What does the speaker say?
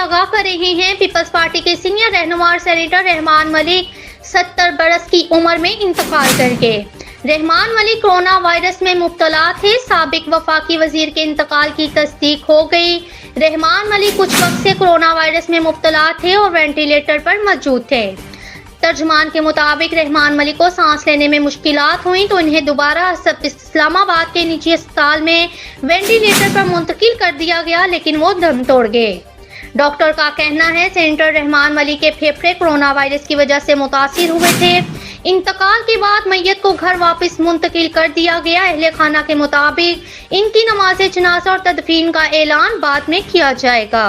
आगाह कर रहे हैं। पीपल्स पार्टी के सीनियर रहनुमा सेनेटर रहमान मलिक 70 बरस की उम्र में इंतकाल कर गए। रहमान मलिक कोरोना वायरस में मुब्तला थे। साबिक वफाकी वजीर के इंतकाल की तस्दीक हो गई। रहमान मलिक कुछ वक्त से कोरोना वायरस में मुब्तला थे और वेंटिलेटर पर मौजूद थे। तर्जुमान के मुताबिक रहमान मलिक को सांस लेने में मुश्किलात हुई तो इन्हें दोबारा इस्लामाबाद के निजी अस्पताल में वेंटिलेटर पर मुंतकिल कर दिया गया, लेकिन वो दम तोड़ गए। डॉक्टर का कहना है सेनेटर रहमान मलिक के फेफड़े कोरोना वायरस की वजह से मुतासिर हुए थे। इंतकाल के बाद मैयत को घर वापस मुंतकिल कर दिया गया। अहले खाना के मुताबिक इनकी नमाज़े जनाजा और तदफीन का ऐलान बाद में किया जाएगा।